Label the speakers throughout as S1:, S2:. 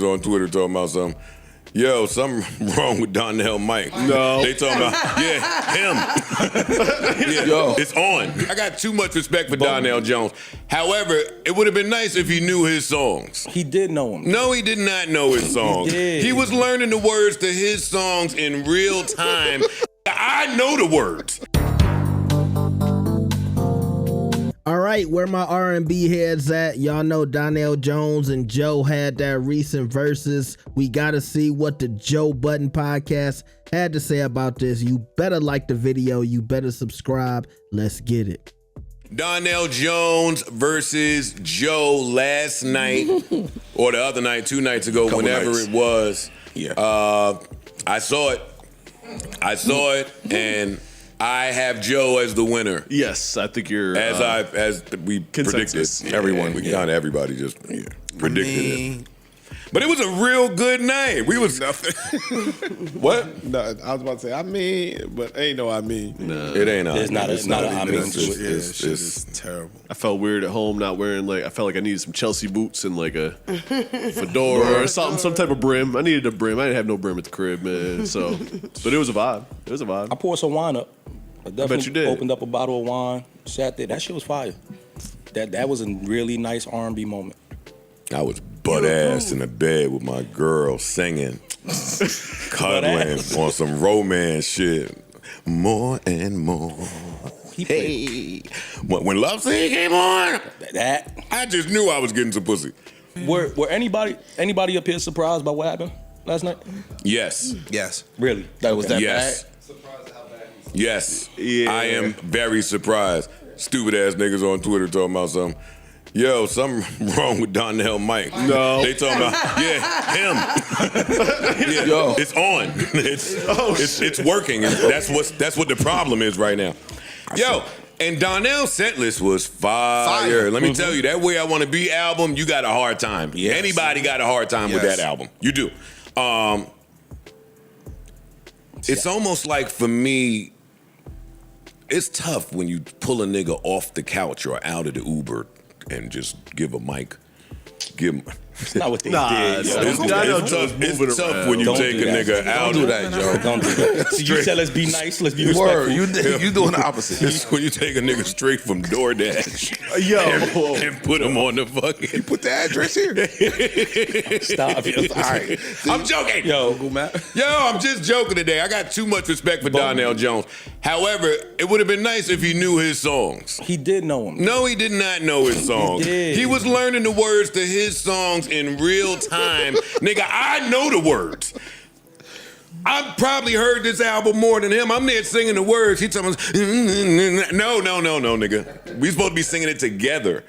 S1: on Twitter talking about something. Yo, something wrong with Donnell Mike.
S2: No.
S1: They talking about, him. Yo. It's on. I got too much respect for Donell Jones. However, it would have been nice if he knew his songs.
S3: He did know them.
S1: No, he did not know his songs.
S3: He did.
S1: He was learning the words to his songs in real time. I know the words.
S4: All right, where my R&B heads at? Y'all know Donell Jones and Joe had that recent versus. We got to see what the Joe Budden Podcast had to say about this. You better like the video. You better subscribe. Let's get it.
S1: Donell Jones versus Joe last night, or the other night, 2 nights ago, whenever it was.
S2: Yeah.
S1: I saw it, and I have Joe as the winner.
S2: Yes, I think you're.
S1: As we
S2: consensus.
S1: predicted, everyone, everybody just predicted it. But it was a real good night. We was
S5: nothing.
S1: What?
S5: No, I was about to say I mean, but ain't no I mean.
S2: No.
S1: It ain't.
S3: It's not a I mean.
S5: It's terrible.
S2: I felt weird at home not wearing I felt like I needed some Chelsea boots and like a fedora or something, some type of brim. I needed a brim. I didn't have no brim at the crib, man. So, but it was a vibe. It was a vibe.
S3: I poured some wine up. I
S2: bet you did.
S3: Opened up a bottle of wine, sat there. That shit was fire. That was a really nice R&B moment.
S1: I was butt-ass in the bed with my girl singing, cuddling on some romance shit. More and more. Hey. When Love Scene came on, I just knew I was getting some pussy.
S3: Were anybody up here surprised by what happened last night?
S1: Yes.
S5: Yes.
S3: Really? That was that
S1: yes.
S3: bad?
S1: Yes.
S2: Yeah.
S1: I am very surprised. Stupid-ass niggas on Twitter talking about something. Yo, something wrong with Donell Mike.
S2: No.
S1: They talking about, him. Yo. It's on. It's working. That's what the problem is right now. Yo, and Donnell's set list was fire. Let me tell you, that Way I Want to Be album, you got a hard time.
S5: Yes.
S1: Anybody got a hard time with that album. You do. It's almost like, for me, it's tough when you pull a nigga off the couch or out of the Uber and just give a mic. Give him.
S3: It's not what they did.
S1: It's tough when you take a nigga out.
S5: Don't do that, Joe.
S3: Don't do that. So you said let's be nice, let's be respectful.
S5: You doing the opposite.
S1: It's when you take a nigga straight from DoorDash and put him on the fucking.
S5: You put the address here.
S3: Stop.
S5: All right.
S1: I'm joking.
S3: Yo,
S1: I'm just joking today. I got too much respect for Donell Jones. However, it would have been nice if he knew his songs.
S3: he did know him.
S1: No, he did not know his songs.
S3: He did.
S1: He was learning the words to his songs in real time. Nigga, I know the words. I've probably heard this album more than him. I'm there singing the words. He telling us, no, nigga. We supposed to be singing it together.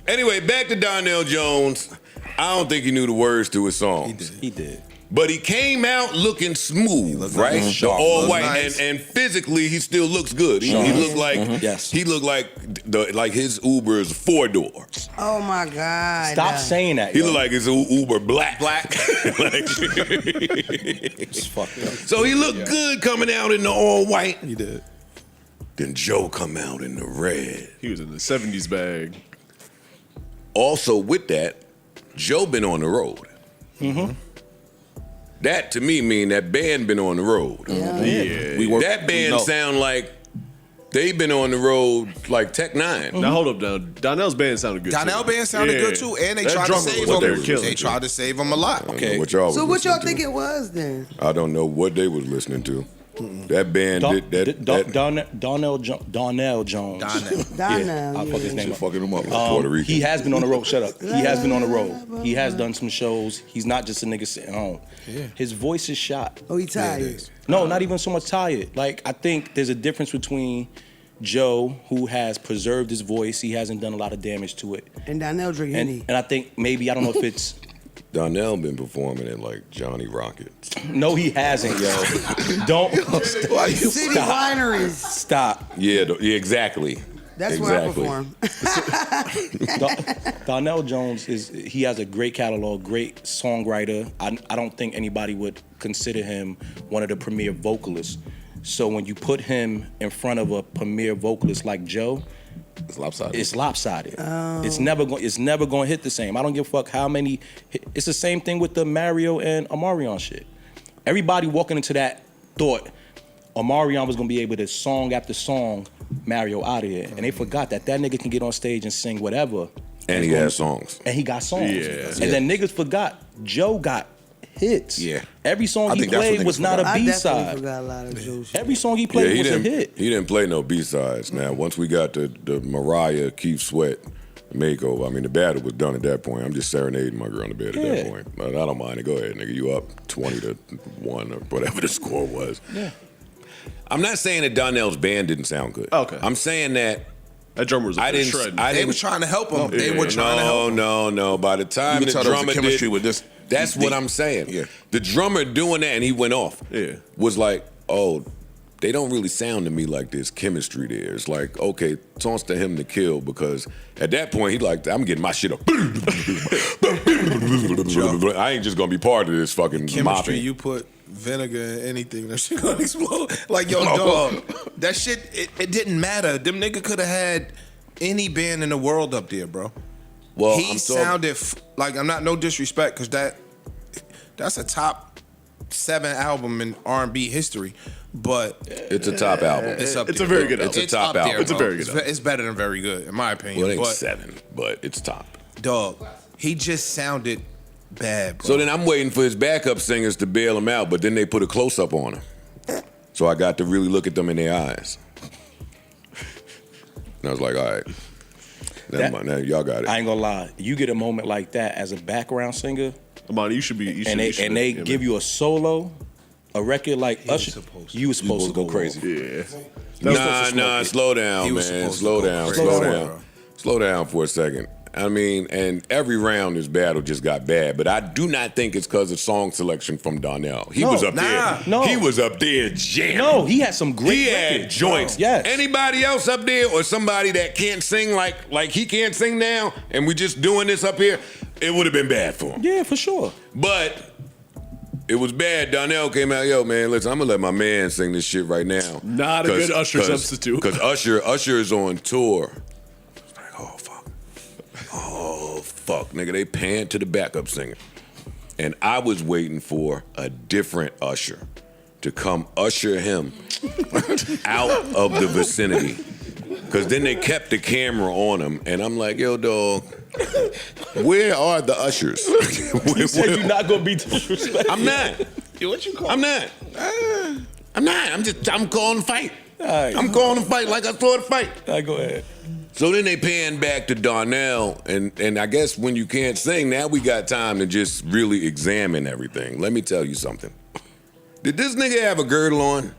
S1: Anyway, back to Donell Jones. I don't think he knew the words to his songs.
S3: He did.
S1: But he came out looking smooth, right?
S5: Sharp,
S1: all white,
S5: nice.
S1: and physically he still looks good. He looked like he looked like his Uber is 4-door.
S6: Oh my God!
S3: Stop saying that.
S1: He
S3: yo.
S1: looked like his Uber black.
S3: It's fucked up.
S1: So he looked good coming out in the all white.
S5: He did.
S1: Then Joe come out in the red.
S2: He was in the 70s bag.
S1: Also with that, Joe been on the road.
S3: Mm-hmm.
S1: That to me mean that band been on the road.
S2: Yeah.
S1: That band sound like they've been on the road like Tech Nine.
S2: Now hold up, now Donnell's band sounded good.
S5: Donnell
S2: too.
S5: band sounded good too, and they
S2: That
S5: tried to
S2: drummer
S5: save
S2: was- they were
S5: him.
S2: killing
S5: They
S2: it.
S5: tried to save him a lot.
S1: Okay. What y'all
S6: So
S1: was
S6: what y'all
S1: listening
S6: think
S1: to.
S6: it was then?
S1: I don't know what they was listening to. That band
S3: Donell Jones.
S5: Donnell.
S3: Yeah, I'll fuck his name up.
S1: fucking him up. Puerto Rican.
S3: He has been on the road. Shut up. He has been on the road. He has done some shows. He's not just a nigga sitting home.
S5: Yeah.
S3: His voice is shot.
S6: Oh, he tired.
S3: No, not even so much tired. Like, I think there's a difference between Joe, who has preserved his voice. He hasn't done a lot of damage to it.
S6: And Donnell drinking Henny.
S3: And I think maybe, I don't know if it's...
S1: Donnell been performing at like Johnny Rockets.
S3: No, he hasn't, yo. Don't.
S6: City wineries.
S3: Stop.
S1: Yeah, exactly.
S6: That's
S1: exactly.
S6: where I perform.
S3: Donell Jones he has a great catalog, great songwriter. I don't think anybody would consider him one of the premier vocalists. So when you put him in front of a premier vocalist like Joe,
S5: It's lopsided.
S3: It's lopsided. It's never going to hit the same. I don't give a fuck how many. It's the same thing with the Mario and Omarion shit. Everybody walking into that thought Omarion was going to be able to song after song Mario out of here, and they forgot that nigga can get on stage and sing whatever.
S1: And he has songs.
S3: And he got songs.
S2: Yeah.
S3: And then niggas forgot Joe got hits.
S5: Yeah.
S3: Every song
S5: I
S3: he
S5: think that's what
S3: played
S5: niggas
S3: was not a
S6: I definitely
S3: B-side.
S6: forgot a lot of Joe shit.
S3: Every song he played was a hit.
S1: He didn't play no B-sides. Now, once we got the Mariah, Keith Sweat makeover, I mean, the battle was done at that point. I'm just serenading my girl in the bed at that point. But I don't mind it. Go ahead, nigga. You up 20-1 or whatever the score was.
S3: Yeah.
S1: I'm not saying that Donnell's band didn't sound good.
S2: Okay.
S1: I'm saying that
S2: That drummer was shredding.
S5: They was trying to help him. They were trying to help him.
S1: No. By the time
S5: You
S1: the
S5: can tell there was a
S1: drummer
S5: chemistry
S1: did,
S5: with this.
S1: that's what I'm saying.
S5: Yeah.
S1: The drummer doing that and he went off.
S2: Yeah.
S1: Was like, oh, they don't really sound to me like there's chemistry there. It's like, okay, toss to him to kill because at that point he like, I'm getting my shit up. I ain't just gonna be part of this fucking
S7: Chemistry,
S1: mopping.
S7: you put vinegar in anything, that shit gonna explode. Like, yo, dog, that shit, it didn't matter. Them nigga could have had any band in the world up there, bro.
S1: Well,
S7: He sounded like, I'm not no disrespect, because that's a top 7 album in R&B history, but
S1: it's a top album.
S7: it's up
S2: It's
S7: there.
S2: a very good album.
S1: It's a top
S7: up there,
S1: album.
S2: It's a
S7: bro.
S2: very good album.
S7: It's better than very good, in my opinion.
S1: Well, it ain't
S7: but
S1: 7, but it's top.
S7: dog, he just sounded bad, bro.
S1: So then I'm waiting for his backup singers to bail him out, but then they put a close up on him. So I got to really look at them in their eyes. And I was like, all right. Never mind. Now y'all got it.
S3: I ain't gonna lie. You get a moment like that as a background singer,
S2: Amani, you should be.
S3: and they give you a solo, a record like Usher. You was supposed to go crazy.
S2: Yeah.
S1: Nah, slow down,
S7: He was
S1: man.
S7: supposed to
S1: Slow
S7: go
S1: down,
S7: crazy.
S1: slow
S7: Slow
S1: down.
S7: down.
S1: Slow down for a second. I mean, and every round this battle just got bad, but I do not think it's because of song selection from Donnell. He was up there.
S3: no.
S1: He was up there jamming.
S3: No, he had some great
S1: He had
S3: records.
S1: joints.
S3: Yes.
S1: Anybody else up there or somebody that can't sing like he can't sing now and we just doing this up here, it would have been bad for him.
S3: Yeah, for sure.
S1: But it was bad. Donnell came out, yo, man, listen, I'm going to let my man sing this shit right now.
S2: Not a good Usher substitute.
S1: Because Usher is on tour. It's like, oh, fuck. Oh, fuck. Nigga, they panned to the backup singer. And I was waiting for a different Usher to come usher him out of the vicinity. Because then they kept the camera on him. And I'm like, yo, dog, where are the ushers?
S3: You said you're not gonna be disrespectful.
S1: I'm not.
S7: What you call
S1: I'm not. I'm not. I'm calling the fight.
S3: All right.
S1: I'm calling the fight like I saw the fight.
S3: All right, go ahead.
S1: So then they pan back to Donnell, and I guess when you can't sing, now we got time to just really examine everything. Let me tell you something. Did this nigga have a girdle on?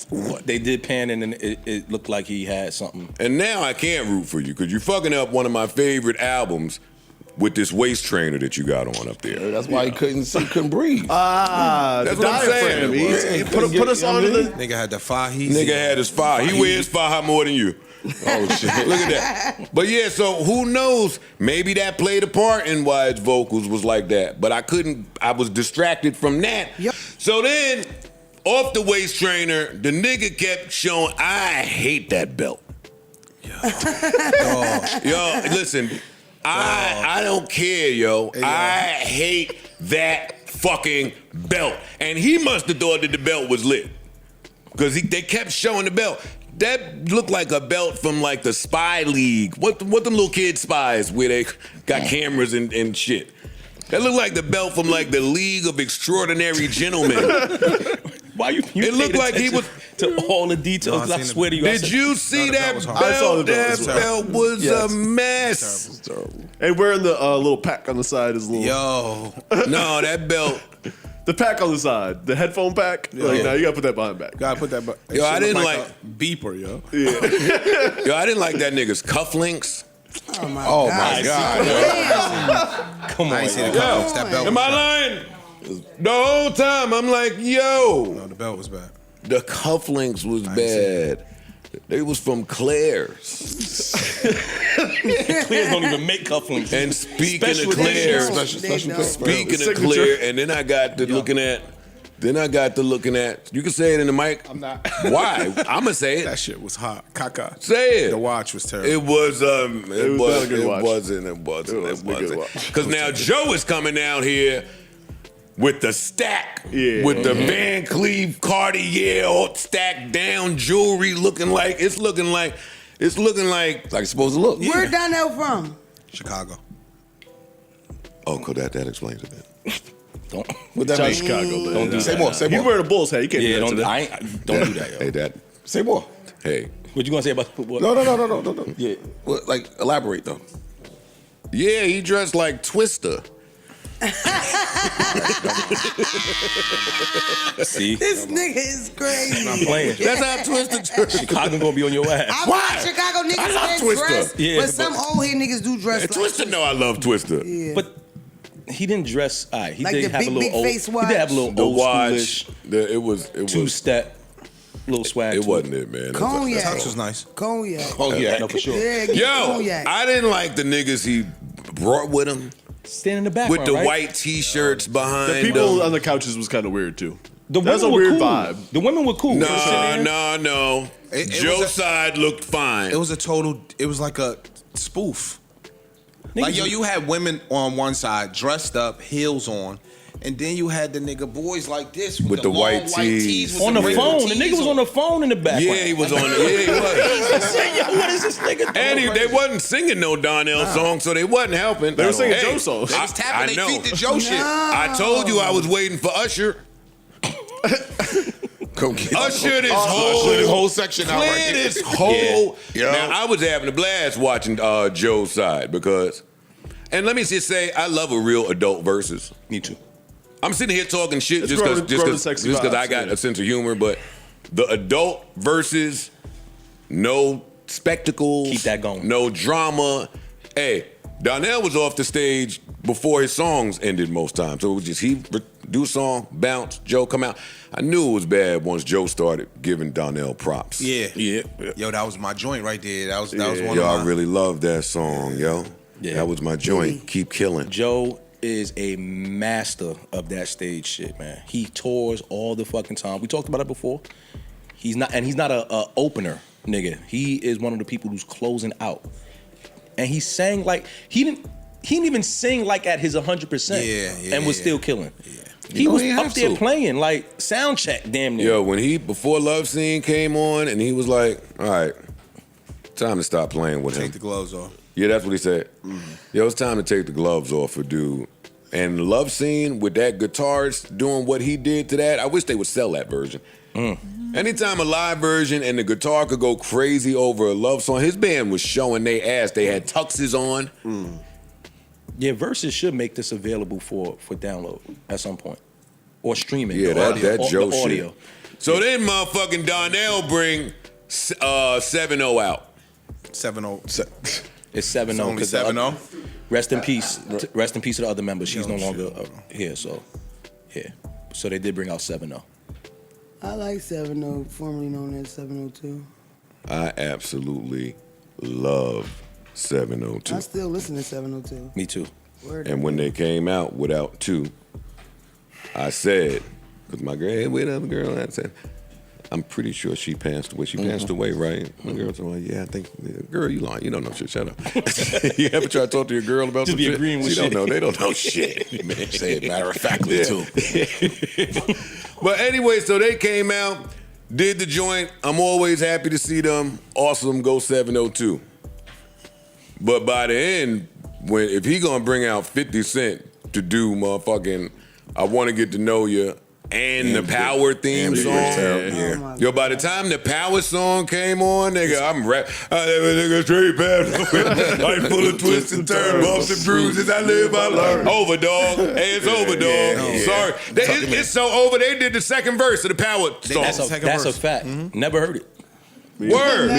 S3: What? They did pan and then it looked like he had something.
S1: And now I can't root for you because you're fucking up one of my favorite albums with this waist trainer that you got on up there.
S5: That's why he couldn't breathe.
S1: That's what I'm saying.
S2: He put us on to the.
S7: Nigga had the Fahi.
S1: Nigga had his fire. He wears fire more than you. Oh shit! Look at that. But yeah, so who knows? Maybe that played a part in why his vocals was like that. But I was distracted from that.
S6: Yep.
S1: So then, off the waist trainer, the nigga kept showing. I hate that belt. Yo, listen. I don't care, yo. I hate that fucking belt. And he must have thought that the belt was lit. Because they kept showing the belt. That looked like a belt from like the Spy League. What them little kid spies where they got cameras and shit. That looked like the belt from like the League of Extraordinary Gentlemen.
S3: Why you
S1: It looked
S3: paid
S1: like he
S3: attention
S1: was-
S3: to all the details.
S7: No, I
S3: I
S7: seen
S3: swear to you. I
S1: Did
S3: said-
S1: you see
S7: the
S1: that
S7: belt was hard.
S2: I saw the
S1: belt?
S2: belt
S1: That
S2: as well.
S1: belt was
S3: Yes.
S1: a mess.
S2: And wearing the little pack on the side is little.
S7: Yo,
S1: No, that belt.
S2: The pack on the side, the headphone pack. Like, now you gotta put that behind back.
S7: gotta put that.
S1: Yo, I didn't
S7: a beeper, yo.
S1: Yo, I didn't like that nigga's cufflinks.
S6: Oh my
S5: Oh
S6: God.
S5: my God.
S6: Damn.
S3: Come on,
S7: I ain't seen the
S3: yo.
S7: cufflinks. That belt.
S1: Am
S7: was
S1: I
S7: bad.
S1: lying? The whole time I'm like, yo,
S7: No, the belt was bad.
S1: the cufflinks was bad. They was from Claire's.
S3: Clears don't even make cufflinks.
S1: And speaking
S3: Special
S1: of Claire's,
S3: edition.
S5: Special
S6: They know.
S5: cup.
S1: speaking of
S2: Signature.
S1: Claire, and then I got to looking at Then I got to looking at. You can say it in the mic.
S7: I'm not.
S1: Why? I'm gonna say it.
S7: That shit was hot. Caca.
S1: Say it.
S7: The watch was terrible.
S1: It was. It
S2: was not a good watch.
S1: It wasn't.
S2: watch.
S1: Because now Joe is coming down here with the stack,
S2: Yeah.
S1: with the Van Cleef Cartier all stacked down jewelry, looking like it's looking like it's supposed to look.
S6: Where Donnell from?
S7: Chicago.
S1: Oh, could that explains it then.
S3: Don't.
S5: What that
S3: Tell
S5: mean?
S3: Chicago, man.
S2: Don't do
S5: Say
S2: that.
S5: more. Say
S2: He's
S5: more.
S2: wearing a Bulls hat. You can't
S3: Yeah,
S2: do that
S3: don't.
S2: to that.
S3: Don't do that, yo.
S1: Hey, Dad.
S5: Say more.
S1: Hey.
S3: What you gonna say about what?
S5: No.
S3: Yeah.
S5: Well, like elaborate though.
S1: Yeah, he dressed like Twister.
S3: See,
S6: This nigga is crazy.
S3: I'm playing.
S1: That's how Twister dressed.
S3: Chicago gonna be on your ass.
S6: I
S1: Why?
S6: watch Chicago
S1: I
S6: niggas
S1: love
S6: get
S1: Twister.
S6: dressed,
S3: Yeah,
S6: but some old head niggas do dress
S1: Hey,
S6: like
S1: Twister know I love Twister.
S6: Yeah.
S3: But he didn't dress. All right, he
S6: Like
S3: did
S6: the
S3: have
S6: big,
S3: a little
S6: big
S3: old.
S6: face
S3: He did have a
S6: watch.
S3: little
S1: The
S3: old
S1: watch,
S3: schoolish
S1: it was
S3: two-step, little swag.
S1: It
S3: to
S1: wasn't it, man.
S6: Cognac.
S7: Tux was nice.
S6: Cognac.
S5: Oh yeah.
S3: No, for sure.
S6: Yeah, get
S1: Yo,
S6: cognac.
S1: I didn't like the niggas he brought with him
S3: Stand in the background,
S1: with the
S3: right?
S1: white t-shirts behind
S2: The people
S1: them.
S2: on the couches was kind of weird too.
S3: The
S2: That was
S3: women
S2: a
S3: were
S2: weird
S3: cool.
S2: vibe.
S3: The women were cool. They were sitting there.
S1: No.
S7: It
S1: Joe's
S7: was a-
S1: side looked fine.
S7: It was like a spoof.
S3: Niggas
S7: Like, yo,
S3: was-
S7: you had women on one side dressed up, heels on, and then you had the nigga boys like this with the
S1: the
S7: long
S1: white tees.
S7: tees. with
S3: on the
S7: wrinkled
S3: phone. The
S7: tees
S3: nigga was on the phone in the background.
S1: Yeah, he was on. Yeah, he was.
S3: Yo, what is this nigga
S1: And
S3: doing?
S1: they wasn't singing no Donnell song, so they wasn't helping.
S2: They were singing
S1: Hey,
S2: Joe songs.
S7: They was tapping
S1: I
S7: their
S1: know.
S7: feet to Joe shit.
S1: I told you I was waiting for Usher.
S5: Come get
S1: Usher this
S5: Usher this
S1: whole
S5: whole section out right
S1: clear
S5: there.
S1: this whole.
S5: Yeah.
S1: Now I was having a blast watching Joe's side because, and let me just say, I love a real adult versus.
S3: Me too.
S1: I'm sitting here talking shit
S2: It's
S1: just
S2: grown- grown
S1: because
S2: sexy
S1: I
S2: vibes,
S1: got
S2: yeah.
S1: a sense of humor, but the adult versus no spectacles,
S3: Keep that going.
S1: no drama. Hey, Donnell was off the stage before his songs ended most times, so it was just he do a song, bounce, Joe come out. I knew it was bad once Joe started giving Donnell props.
S7: Yeah.
S3: Yeah.
S7: Yo, that was my joint right there. That was one
S1: Yo,
S7: of
S1: I
S7: mine.
S1: really love that song, yo.
S3: Yeah.
S1: That was my joint. Keep killing.
S3: Joe is a master of that stage shit, man. He tours all the fucking time. We talked about it before. He's not a opener, nigga. He is one of the people who's closing out. And he sang like he didn't even sing like at his 100%.
S7: Yeah,
S3: and was
S7: yeah.
S3: still killing.
S1: You
S3: He
S1: know
S3: was
S1: he
S3: up
S1: have
S3: there
S1: to.
S3: playing like sound check, damn near.
S1: Yo, when before Love Scene came on, and he was like, all right, time to stop playing with him.
S7: Take the gloves off.
S1: Yeah, that's what he said. Yo, it's time to take the gloves off for dude. And Love Scene with that guitarist doing what he did to that, I wish they would sell that version. Anytime a live version and the guitar could go crazy over a love song, his band was showing they ass. They had tuxes on.
S3: Yeah, Versus should make this available for download at some point. Or streaming.
S1: Yeah,
S3: the
S1: that
S3: audio,
S1: Joe
S3: the
S1: shit.
S3: audio.
S1: So then motherfucking Donnell bring 7-0 out.
S7: 7-0.
S3: It's 7-0.
S7: Only
S3: 'cause the other-
S7: 7-0.
S3: Rest in peace. Rest in peace to the other members. She's no longer here, so yeah. So they did bring out 7-0.
S6: I like 7-0, formerly known as 702.
S1: I absolutely love 702.
S6: I still listen to 702.
S3: Me too.
S6: Word.
S1: And when they came out without 2, I said, because my girl, hey, where the other girl at? I said, I'm pretty sure she passed away. She passed away, right? My girl's like, yeah, I think, girl, you lying. You don't know shit. Shut up. You ever try to talk to your girl about
S3: Just
S1: some
S3: be
S1: shit?
S3: agreeing with
S1: She don't
S3: shit.
S1: know. They don't know shit. Man.
S5: Say it matter of factly
S1: Yeah.
S5: too.
S1: But anyway, so they came out, did the joint. I'm always happy to see them. Awesome, go 702. But by the end, if he gonna bring out 50 Cent to do motherfucking I Want to Get to Know You and the Power theme song.
S6: Oh my
S1: Yo, by the time the Power song came on, nigga, I'm rap. I live a nigga straight path. Life full of twists and turns, bumps and bruises. I live, I learn. Over, dog. Hey, it's over, dog. Sorry. It's so over. They did the second verse of the Power song.
S3: That's a fact. Never heard it.
S1: Word.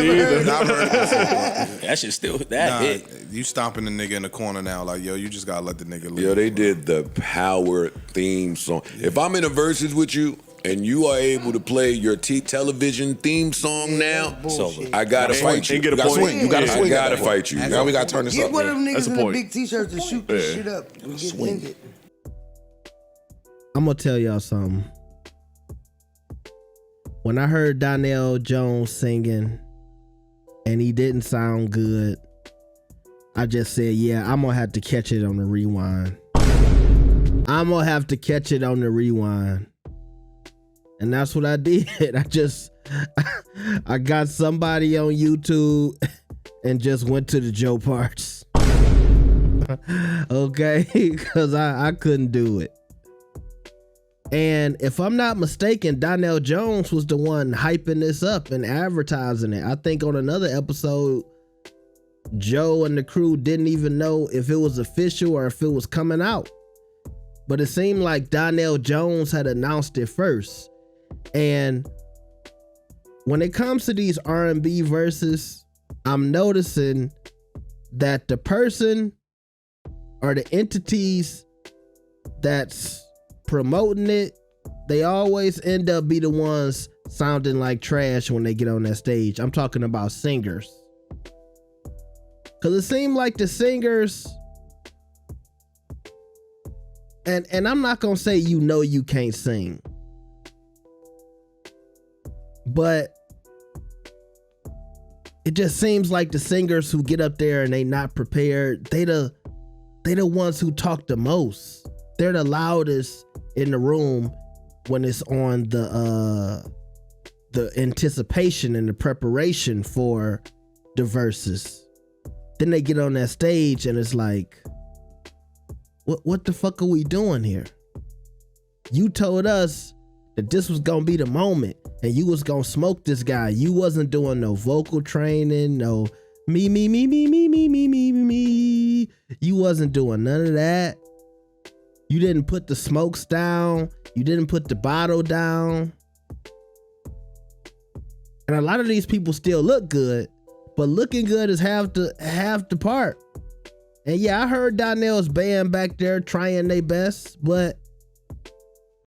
S3: That shit still hit.
S7: You stomping the nigga in the corner now, like, yo, you just gotta let the nigga live.
S1: Yo, they did the Power theme song. If I'm in a verses with you and you are able to play your television theme song now,
S6: Bullshit.
S1: I gotta fight you.
S2: And get a
S5: You gotta
S2: point.
S5: swing. You gotta
S1: I
S5: swing. at
S1: gotta
S5: that
S1: fight you.
S5: point. Now we gotta turn this
S6: Get
S5: up.
S6: one of them
S2: That's
S6: niggas
S2: the
S6: in the
S2: point.
S6: big t-shirts to shoot this shit up and get ended.
S4: I'm gonna tell y'all something. when I heard Donell Jones singing and he didn't sound good, I just said, yeah, I'm gonna have to catch it on the rewind. I'm gonna have to catch it on the rewind. And that's what I did. I got somebody on YouTube and just went to the Joe parts. Okay, because I couldn't do it. And if I'm not mistaken, Donell Jones was the one hyping this up and advertising it. I think on another episode, Joe and the crew didn't even know if it was official or if it was coming out. But it seemed like Donell Jones had announced it first. And when it comes to these R&B verses, I'm noticing that the person or the entities that's promoting it, they always end up be the ones sounding like trash when they get on that stage. I'm talking about singers. Cause it seemed like the singers, and I'm not gonna say you can't sing, but it just seems like the singers who get up there and they not prepared, they the ones who talk the most. They're the loudest in the room when it's on the anticipation and the preparation for the verses. Then they get on that stage and it's like, what the fuck are we doing here? You told us that this was gonna be the moment and you was gonna smoke this guy. You wasn't doing no vocal training, no me. You wasn't doing none of that. You didn't put the smokes down. You didn't put the bottle down. And a lot of these people still look good, but looking good is half the part. And yeah, I heard Donnell's band back there trying their best, but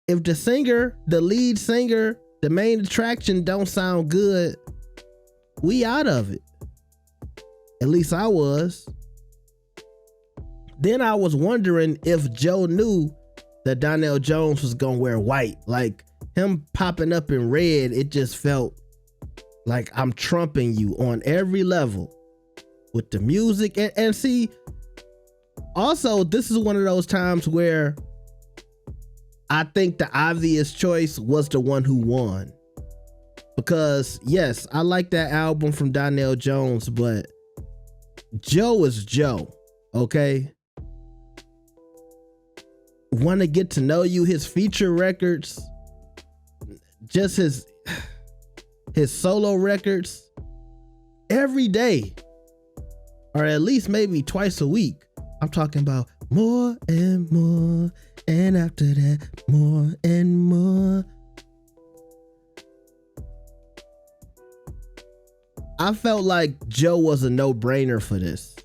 S4: if the singer, the lead singer, the main attraction don't sound good, we out of it. At least I was. Then I was wondering if Joe knew that Donell Jones was gonna wear white. Like him popping up in red, it just felt like I'm trumping you on every level with the music. And see, also, this is one of those times where I think the obvious choice was the one who won. Because yes, I like that album from Donell Jones, but Joe is Joe, okay? Want to get to know you, his feature records, just his solo records, every day, or at least maybe twice a week. I'm talking about more and more, and after that, more and more. I felt like Joe was a no-brainer for this.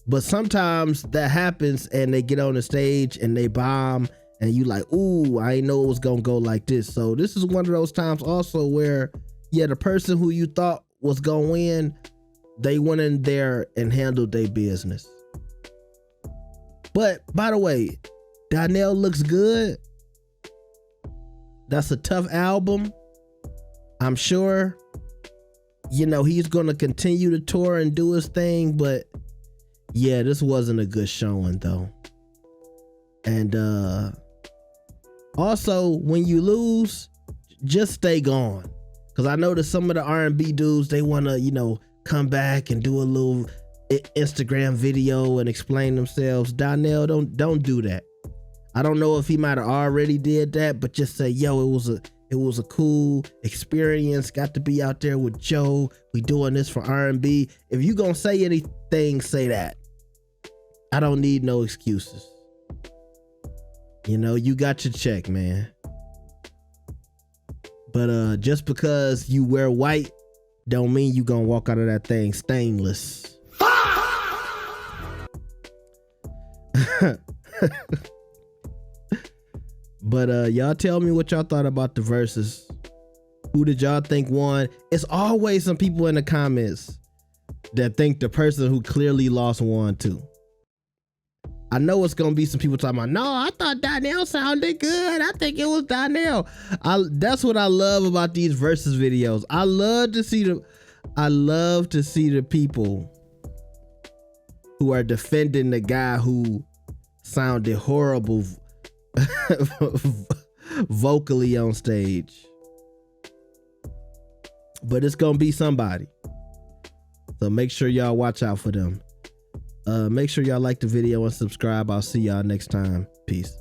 S4: But sometimes that happens and they get on the stage and they bomb and you like, ooh, I didn't know it was gonna go like this. So this is one of those times also where, yeah, the person who you thought was gonna win, they went in there and handled their business. But by the way, Donnell looks good. That's a tough album. I'm sure, you know, he's gonna continue to tour and do his thing, but yeah, this wasn't a good showing though. And also, when you lose, just stay gone. Cause I know that some of the R&B dudes, they wanna, you know, come back and do a little Instagram video and explain themselves. Donnell, don't do that. I don't know if he might have already did that, but just say, yo, it was a cool experience. Got to be out there with Joe. We doing this for R&B. If you gonna say anything, say that. I don't need no excuses. You know, you got your check, man. But just because you wear white don't mean you gonna walk out of that thing stainless. But y'all tell me what y'all thought about the verses. Who did y'all think won? It's always some people in the comments that think the person who clearly lost won too. I know it's gonna be some people talking about, no, I thought Donnell sounded good. I think it was Donnell. That's what I love about these versus videos. I love to see the people who are defending the guy who sounded horrible vocally on stage. But it's gonna be somebody. So make sure y'all watch out for them. Make sure y'all like the video and subscribe. I'll see y'all next time. Peace.